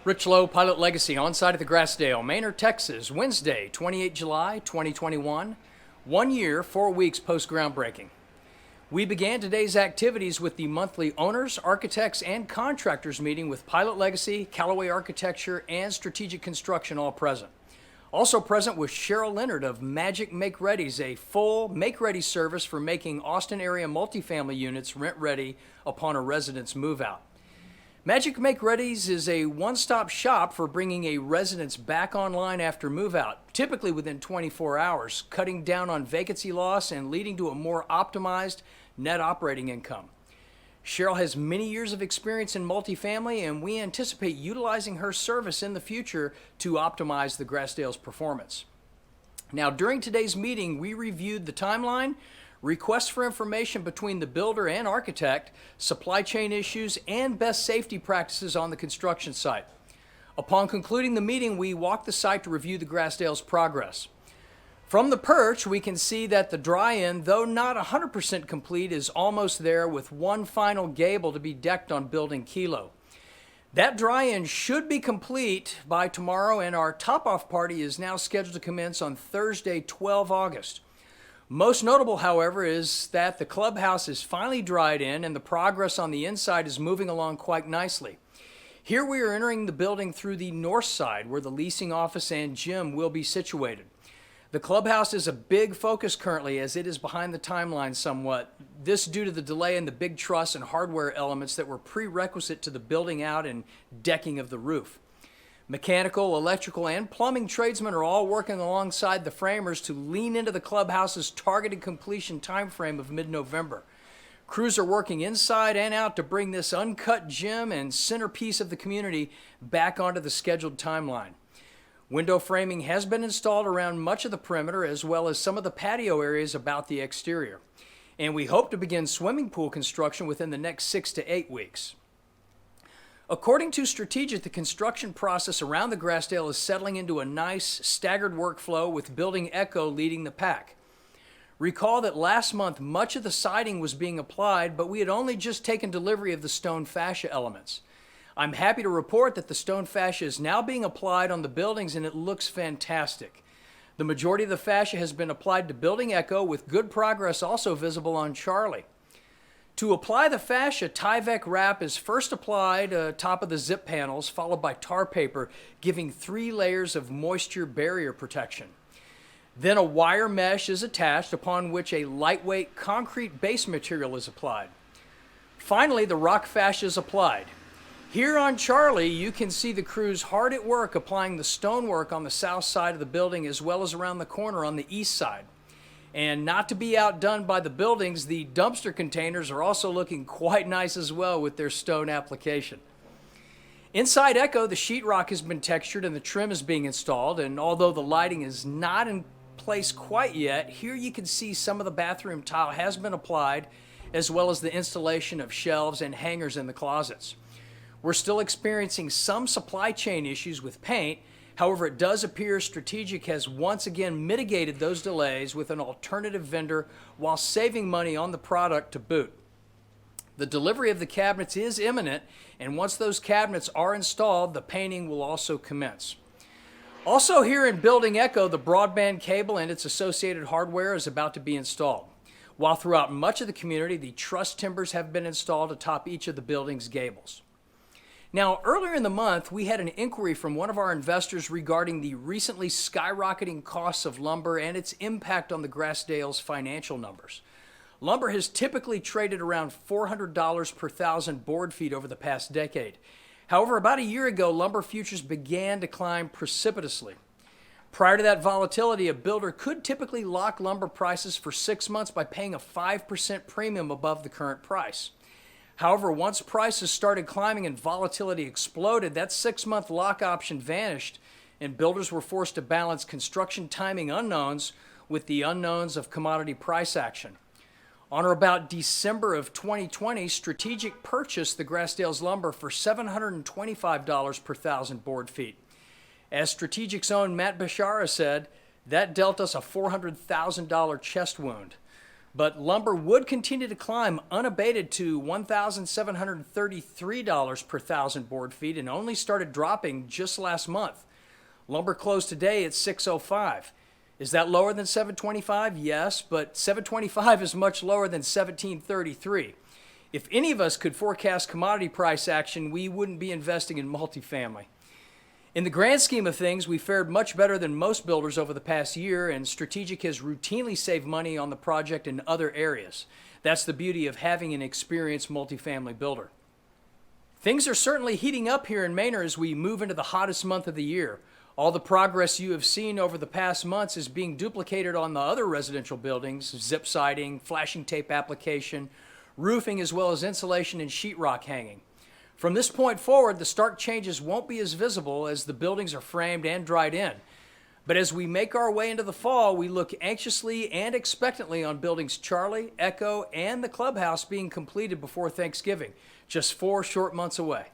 Rich Lowe, Pilot Legacy, on site at the Grassdale, Manor, Texas, Wednesday, 28 July 2021, 1 year, 4 weeks post groundbreaking. We began today's activities with the monthly owners, architects, and contractors meeting with Pilot Legacy, Callaway Architecture, and Strategic Construction all present. Also present was Cheryl Leonard of Magic Make Readies, a full make-ready service for making Austin area multifamily units rent-ready upon a resident's move-out. Magic Make Readies is a one-stop shop for bringing a residence back online after move-out, typically within 24 hours, cutting down on vacancy loss and leading to a more optimized net operating income. Cheryl has many years of experience in multifamily, and we anticipate utilizing her service in the future to optimize the Grassdale's performance. Now, during today's meeting, we reviewed the timeline, requests for information between the builder and architect, supply chain issues, and best safety practices on the construction site. Upon concluding the meeting, we walked the site to review the Grassdale's progress. From the perch, we can see that the dry-in, though not 100% complete, is almost there with one final gable to be decked on building Kilo. That dry-in should be complete by tomorrow, and our top-off party is now scheduled to commence on Thursday, 12 August. Most notable, however, is that the clubhouse is finally dried in and the progress on the inside is moving along quite nicely. Here we are entering the building through the north side where the leasing office and gym will be situated. The clubhouse is a big focus currently as it is behind the timeline somewhat. This due to the delay in the big truss and hardware elements that were prerequisite to the building out and decking of the roof. Mechanical, electrical, and plumbing tradesmen are all working alongside the framers to lean into the clubhouse's targeted completion timeframe of mid-November. Crews are working inside and out to bring this uncut gem and centerpiece of the community back onto the scheduled timeline. Window framing has been installed around much of the perimeter as well as some of the patio areas about the exterior. And we hope to begin swimming pool construction within the next 6 to 8 weeks. According to Strategic, the construction process around the Grassdale is settling into a nice, staggered workflow with Building Echo leading the pack. Recall that last month much of the siding was being applied, but we had only just taken delivery of the stone fascia elements. I'm happy to report that the stone fascia is now being applied on the buildings and it looks fantastic. The majority of the fascia has been applied to Building Echo with good progress also visible on Charlie. To apply the fascia, Tyvek wrap is first applied atop of the zip panels, followed by tar paper, giving 3 layers of moisture barrier protection. Then a wire mesh is attached, upon which a lightweight concrete base material is applied. Finally, the rock fascia is applied. Here on Charlie, you can see the crews hard at work applying the stonework on the south side of the building as well as around the corner on the east side. And not to be outdone by the buildings, the dumpster containers are also looking quite nice as well with their stone application. Inside Echo, the sheetrock has been textured and the trim is being installed, and although the lighting is not in place quite yet, here you can see some of the bathroom tile has been applied, as well as the installation of shelves and hangers in the closets. We're still experiencing some supply chain issues with paint. However, it does appear Strategic has once again mitigated those delays with an alternative vendor while saving money on the product to boot. The delivery of the cabinets is imminent, and once those cabinets are installed, the painting will also commence. Also here in Building Echo, the broadband cable and its associated hardware is about to be installed, while throughout much of the community, the truss timbers have been installed atop each of the building's gables. Now, earlier in the month, we had an inquiry from one of our investors regarding the recently skyrocketing costs of lumber and its impact on the Grassdale's financial numbers. Lumber has typically traded around $400 per thousand board feet over the past decade. However, about a year ago, lumber futures began to climb precipitously. Prior to that volatility, a builder could typically lock lumber prices for 6 months by paying a 5% premium above the current price. However, once prices started climbing and volatility exploded, that 6-month lock option vanished, and builders were forced to balance construction timing unknowns with the unknowns of commodity price action. On or about December of 2020, Strategic purchased the Grassdale's lumber for $725 per thousand board feet. As Strategic's own Matt Bashara said, that dealt us a $400,000 chest wound. But lumber would continue to climb unabated to $1,733 per thousand board feet and only started dropping just last month. Lumber closed today at $605. Is that lower than $725? Yes, but $725 is much lower than $1733. If any of us could forecast commodity price action, we wouldn't be investing in multifamily. In the grand scheme of things, we fared much better than most builders over the past year, and Strategic has routinely saved money on the project in other areas. That's the beauty of having an experienced multifamily builder. Things are certainly heating up here in Manor as we move into the hottest month of the year. All the progress you have seen over the past months is being duplicated on the other residential buildings: zip siding, flashing tape application, roofing, as well as insulation and sheetrock hanging. From this point forward, the stark changes won't be as visible as the buildings are framed and dried in. But as we make our way into the fall, we look anxiously and expectantly on buildings Charlie, Echo, and the clubhouse being completed before Thanksgiving, just 4 short months away.